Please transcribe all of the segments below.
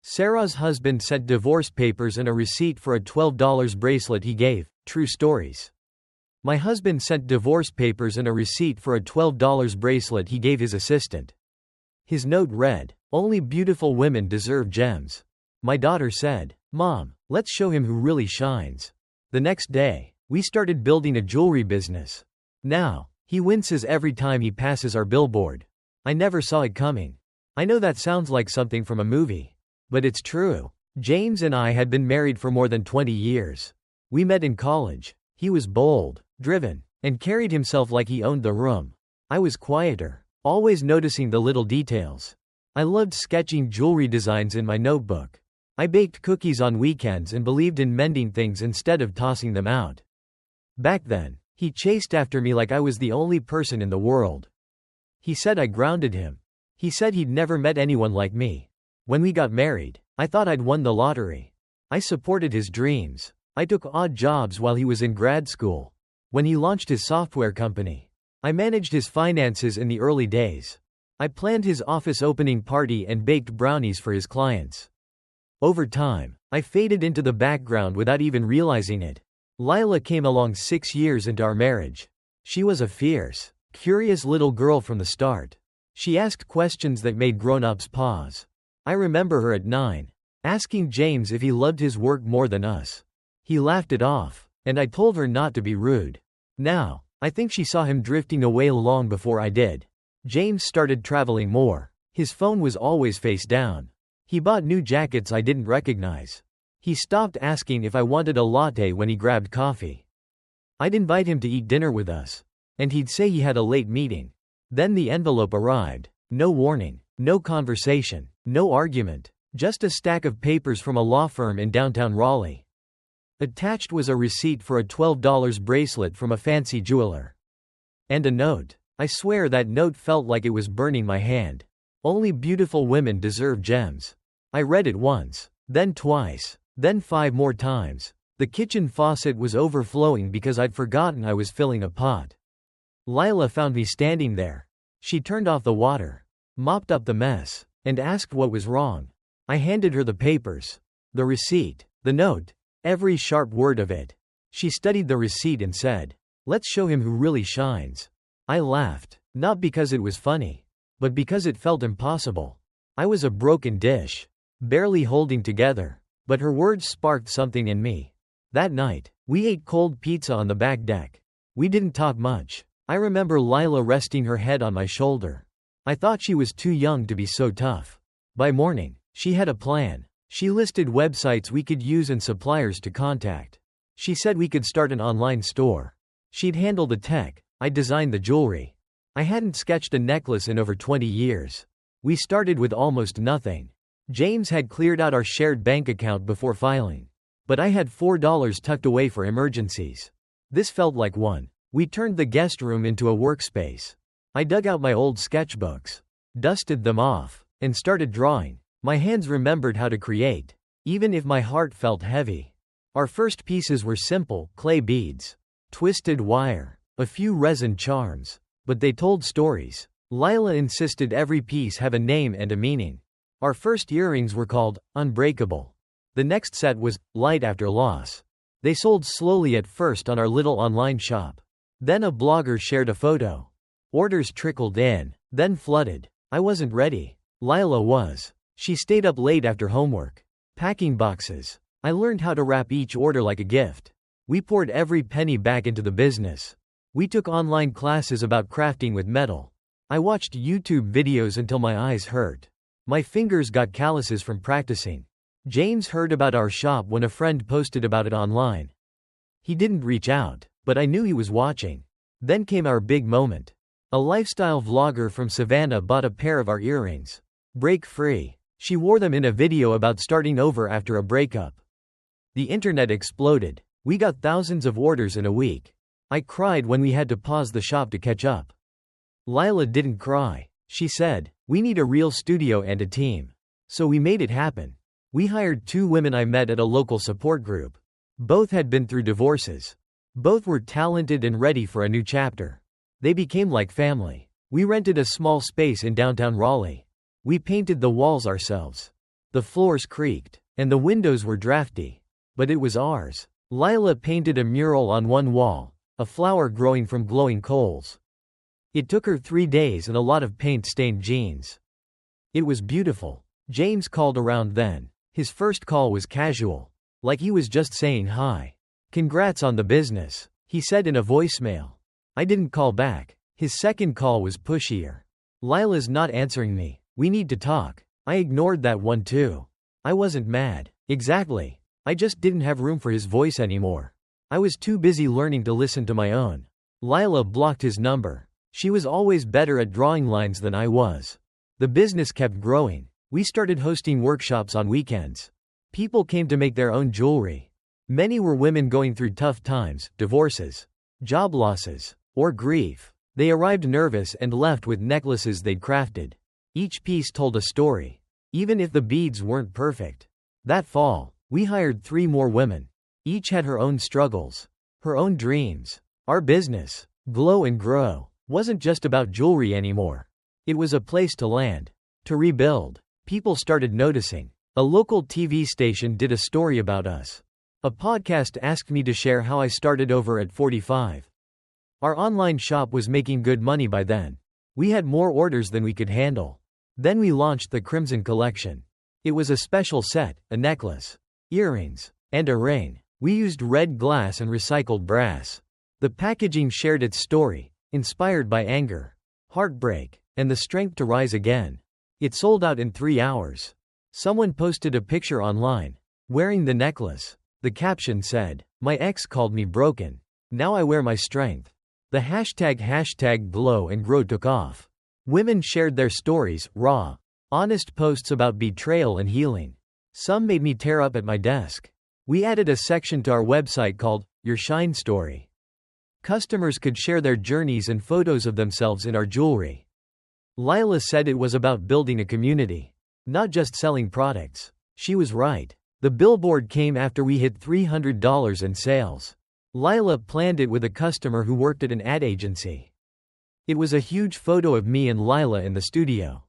Sarah's husband sent divorce papers and a receipt for a $12 bracelet he gave. True stories. My husband sent divorce papers and a receipt for a $12 bracelet he gave his assistant. His note read, "Only beautiful women deserve gems." My daughter said, "Mom, let's show him who really shines." The next day, we started building a jewelry business. Now, he winces every time he passes our billboard. I never saw it coming. I know that sounds like something from a movie. But it's true. James and I had been married for more than 20 years. We met in college. He was bold, driven, and carried himself like he owned the room. I was quieter, always noticing the little details. I loved sketching jewelry designs in my notebook. I baked cookies on weekends and believed in mending things instead of tossing them out. Back then, he chased after me like I was the only person in the world. He said I grounded him. He said he'd never met anyone like me. When we got married, I thought I'd won the lottery. I supported his dreams. I took odd jobs while he was in grad school. When he launched his software company, I managed his finances in the early days. I planned his office opening party and baked brownies for his clients. Over time, I faded into the background without even realizing it. Lila came along 6 years into our marriage. She was a fierce, curious little girl from the start. She asked questions that made grown-ups pause. I remember her at 9, asking James if he loved his work more than us. He laughed it off, and I told her not to be rude. Now, I think she saw him drifting away long before I did. James started traveling more. His phone was always face down. He bought new jackets I didn't recognize. He stopped asking if I wanted a latte when he grabbed coffee. I'd invite him to eat dinner with us, and he'd say he had a late meeting. Then the envelope arrived. No warning, no conversation, no argument, just a stack of papers from a law firm in downtown Raleigh. Attached was a receipt for a $12 bracelet from a fancy jeweler. And a note. I swear that note felt like it was burning my hand. Only beautiful women deserve gems. I read it once, then twice, then 5 more times. The kitchen faucet was overflowing because I'd forgotten I was filling a pot. Lila found me standing there. She turned off the water, mopped up the mess, and asked what was wrong. I handed her the papers, the receipt, the note, every sharp word of it. She studied the receipt and said, "Let's show him who really shines." I laughed, not because it was funny, but because it felt impossible. I was a broken dish, barely holding together, but her words sparked something in me. That night, we ate cold pizza on the back deck. We didn't talk much. I remember Lila resting her head on my shoulder. I thought she was too young to be so tough. By morning, she had a plan. She listed websites we could use and suppliers to contact. She said we could start an online store. She'd handle the tech. I designed the jewelry. I hadn't sketched a necklace in over 20 years. We started with almost nothing. James had cleared out our shared bank account before filing. But I had $4 tucked away for emergencies. This felt like one. We turned the guest room into a workspace. I dug out my old sketchbooks, dusted them off, and started drawing. My hands remembered how to create, even if my heart felt heavy. Our first pieces were simple, clay beads, twisted wire, a few resin charms, but they told stories. Lila insisted every piece have a name and a meaning. Our first earrings were called Unbreakable. The next set was Light After Loss. They sold slowly at first on our little online shop. Then a blogger shared a photo. Orders trickled in, then flooded. I wasn't ready. Lila was. She stayed up late after homework, packing boxes. I learned how to wrap each order like a gift. We poured every penny back into the business. We took online classes about crafting with metal. I watched YouTube videos until my eyes hurt. My fingers got calluses from practicing. James heard about our shop when a friend posted about it online. He didn't reach out, but I knew he was watching. Then came our big moment. A lifestyle vlogger from Savannah bought a pair of our earrings. Break free. She wore them in a video about starting over after a breakup. The internet exploded. We got thousands of orders in a week. I cried when we had to pause the shop to catch up. Lila didn't cry. She said, "We need a real studio and a team." So we made it happen. We hired 2 women I met at a local support group. Both had been through divorces. Both were talented and ready for a new chapter. They became like family. We rented a small space in downtown Raleigh. We painted the walls ourselves. The floors creaked, and the windows were drafty. But it was ours. Lila painted a mural on one wall, a flower growing from glowing coals. It took her 3 days and a lot of paint-stained jeans. It was beautiful. James called around then. His first call was casual, like he was just saying hi. "Congrats on the business," he said in a voicemail. I didn't call back. His second call was pushier. "Lila's not answering me. We need to talk." I ignored that one too. I wasn't mad. Exactly. I just didn't have room for his voice anymore. I was too busy learning to listen to my own. Lila blocked his number. She was always better at drawing lines than I was. The business kept growing. We started hosting workshops on weekends. People came to make their own jewelry. Many were women going through tough times, divorces, job losses, or grief. They arrived nervous and left with necklaces they'd crafted. Each piece told a story, even if the beads weren't perfect. That fall, we hired 3 more women. Each had her own struggles, her own dreams. Our business, Glow and Grow, wasn't just about jewelry anymore. It was a place to land, to rebuild. People started noticing. A local TV station did a story about us. A podcast asked me to share how I started over at 45. Our online shop was making good money by then. We had more orders than we could handle. Then we launched the Crimson Collection. It was a special set, a necklace, earrings, and a ring. We used red glass and recycled brass. The packaging shared its story, inspired by anger, heartbreak, and the strength to rise again. It sold out in 3 hours. Someone posted a picture online, wearing the necklace. The caption said, "My ex called me broken. Now I wear my strength." The hashtag Glow and Grow took off. Women shared their stories, raw, honest posts about betrayal and healing. Some made me tear up at my desk. We added a section to our website called Your Shine Story. Customers could share their journeys and photos of themselves in our jewelry. Lila said it was about building a community, not just selling products. She was right. The billboard came after we hit $300 in sales. Lila planned it with a customer who worked at an ad agency. It was a huge photo of me and Lila in the studio.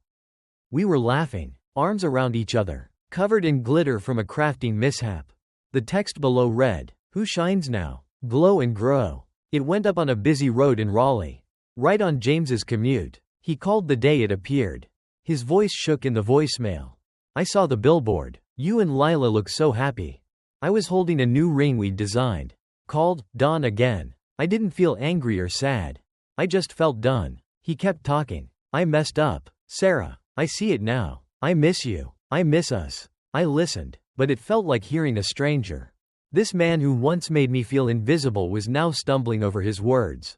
We were laughing, arms around each other, covered in glitter from a crafting mishap. The text below read, "Who shines now? Glow and Grow." It went up on a busy road in Raleigh, right on James's commute. He called the day it appeared. His voice shook in the voicemail. "I saw the billboard. You and Lila look so happy." I was holding a new ring we'd designed, called Dawn Again. I didn't feel angry or sad. I just felt done. He kept talking. "I messed up, Sarah. I see it now. I miss you. I miss us." I listened, but it felt like hearing a stranger. This man who once made me feel invisible was now stumbling over his words.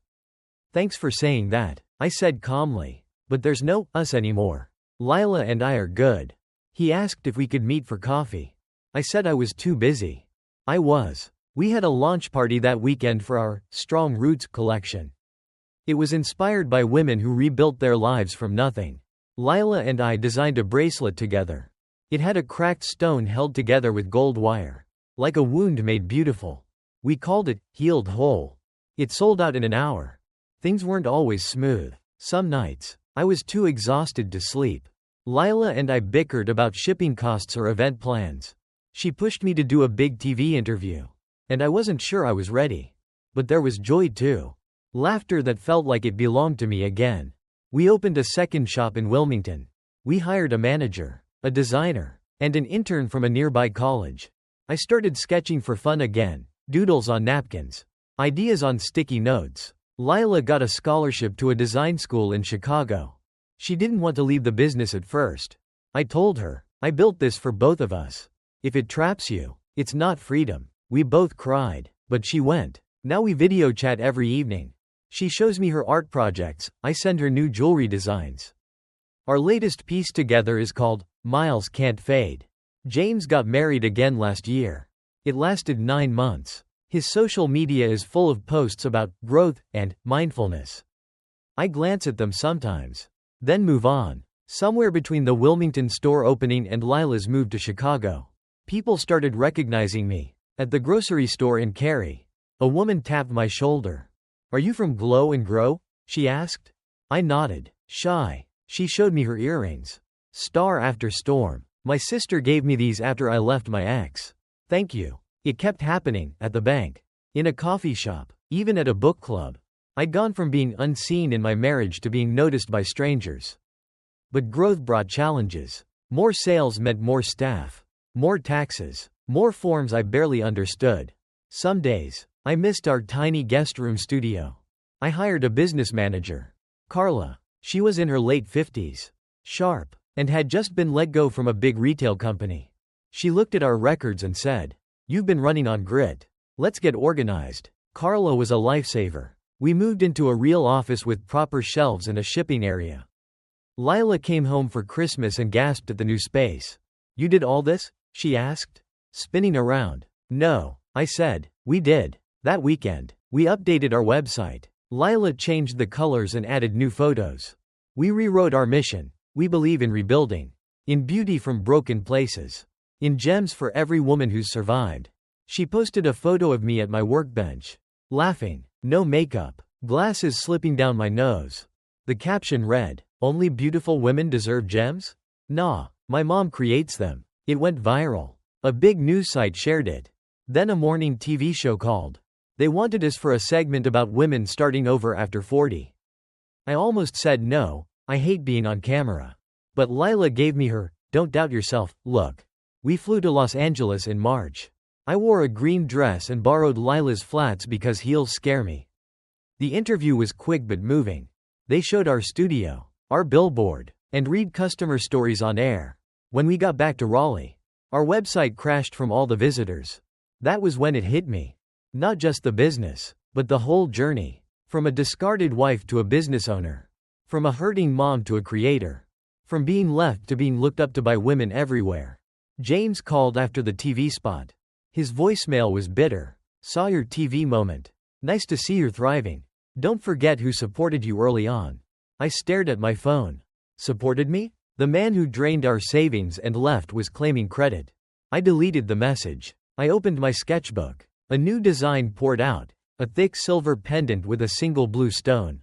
"Thanks for saying that," I said calmly. "But there's no us anymore. Lila and I are good." He asked if we could meet for coffee. I said I was too busy. I was. We had a launch party that weekend for our Strong Roots collection. It was inspired by women who rebuilt their lives from nothing. Lila and I designed a bracelet together. It had a cracked stone held together with gold wire, like a wound made beautiful. We called it Healed Whole. It sold out in an hour. Things weren't always smooth. Some nights, I was too exhausted to sleep. Lila and I bickered about shipping costs or event plans. She pushed me to do a big TV interview, and I wasn't sure I was ready. But there was joy too. Laughter that felt like it belonged to me again. We opened a second shop in Wilmington. We hired a manager, a designer, and an intern from a nearby college. I started sketching for fun again, doodles on napkins, ideas on sticky notes. Lila got a scholarship to a design school in Chicago. She didn't want to leave the business at first. I told her, "I built this for both of us. If it traps you, it's not freedom." We both cried, but she went. Now we video chat every evening. She shows me her art projects, I send her new jewelry designs. Our latest piece together is called Miles Can't Fade. James got married again last year. It lasted 9 months. His social media is full of posts about growth and mindfulness. I glance at them sometimes, then move on. Somewhere between the Wilmington store opening and Lila's move to Chicago, people started recognizing me. At the grocery store in Cary, a woman tapped my shoulder. "Are you from Glow and Grow?" she asked. I nodded. Shy. She showed me her earrings. Star after storm. My sister gave me these after I left my ex. Thank you. It kept happening, at the bank, in a coffee shop, even at a book club. I'd gone from being unseen in my marriage to being noticed by strangers. But growth brought challenges. More sales meant more staff, more taxes, more forms I barely understood. Some days, I missed our tiny guest room studio. I hired a business manager, Carla. She was in her late 50s, sharp, and had just been let go from a big retail company. She looked at our records and said, "You've been running on grit. Let's get organized." Carla was a lifesaver. We moved into a real office with proper shelves and a shipping area. Lila came home for Christmas and gasped at the new space. "You did all this?" she asked, spinning around. "No," I said. "We did. That weekend, we updated our website. Lila changed the colors and added new photos. We rewrote our mission. We believe in rebuilding. In beauty from broken places. In gems for every woman who's survived." She posted a photo of me at my workbench, laughing, no makeup, glasses slipping down my nose. The caption read, "Only beautiful women deserve gems? Nah, my mom creates them." It went viral. A big news site shared it. Then a morning TV show called. They wanted us for a segment about women starting over after 40. I almost said no, I hate being on camera. But Lila gave me her, "Don't doubt yourself" look. We flew to Los Angeles in March. I wore a green dress and borrowed Lila's flats because heels scare me. The interview was quick but moving. They showed our studio, our billboard, and read customer stories on air. When we got back to Raleigh, our website crashed from all the visitors. That was when it hit me. Not just the business, but the whole journey. From a discarded wife to a business owner. From a hurting mom to a creator. From being left to being looked up to by women everywhere. James called after the TV spot. His voicemail was bitter. "Saw your TV moment. Nice to see you're thriving. Don't forget who supported you early on." I stared at my phone. Supported me? The man who drained our savings and left was claiming credit. I deleted the message. I opened my sketchbook. A new design poured out. A thick silver pendant with a single blue stone.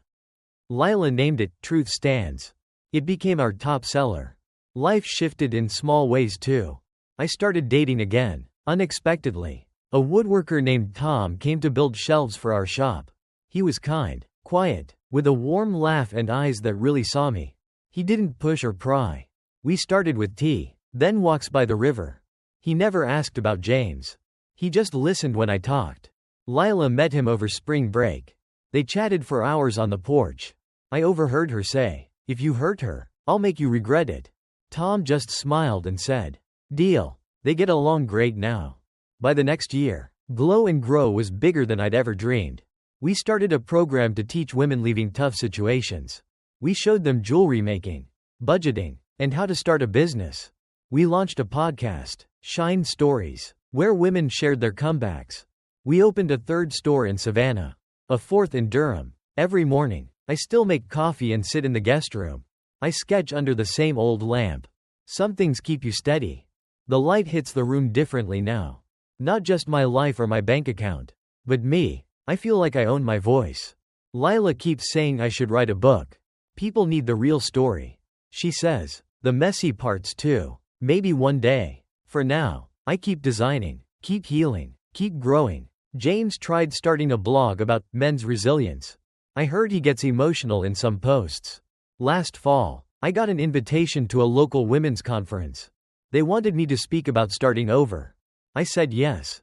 Lila named it, "Truth Stands." It became our top seller. Life shifted in small ways too. I started dating again, unexpectedly. A woodworker named Tom came to build shelves for our shop. He was kind, quiet, with a warm laugh and eyes that really saw me. He didn't push or pry. We started with tea, then walks by the river. He never asked about James. He just listened when I talked. Lila met him over spring break. They chatted for hours on the porch. I overheard her say, "If you hurt her, I'll make you regret it." Tom just smiled and said, "Deal." They get along great now. By the next year, Glow and Grow was bigger than I'd ever dreamed. We started a program to teach women leaving tough situations. We showed them jewelry making, budgeting, and how to start a business. We launched a podcast, Shine Stories, where women shared their comebacks. We opened a third store in Savannah, a fourth in Durham. Every morning, I still make coffee and sit in the guest room. I sketch under the same old lamp. Some things keep you steady. The light hits the room differently now. Not just my life or my bank account, but me. I feel like I own my voice. Lila keeps saying I should write a book. People need the real story. She says, the messy parts too. Maybe one day. For now, I keep designing, keep healing, keep growing. James tried starting a blog about men's resilience. I heard he gets emotional in some posts. Last fall, I got an invitation to a local women's conference. They wanted me to speak about starting over. I said yes.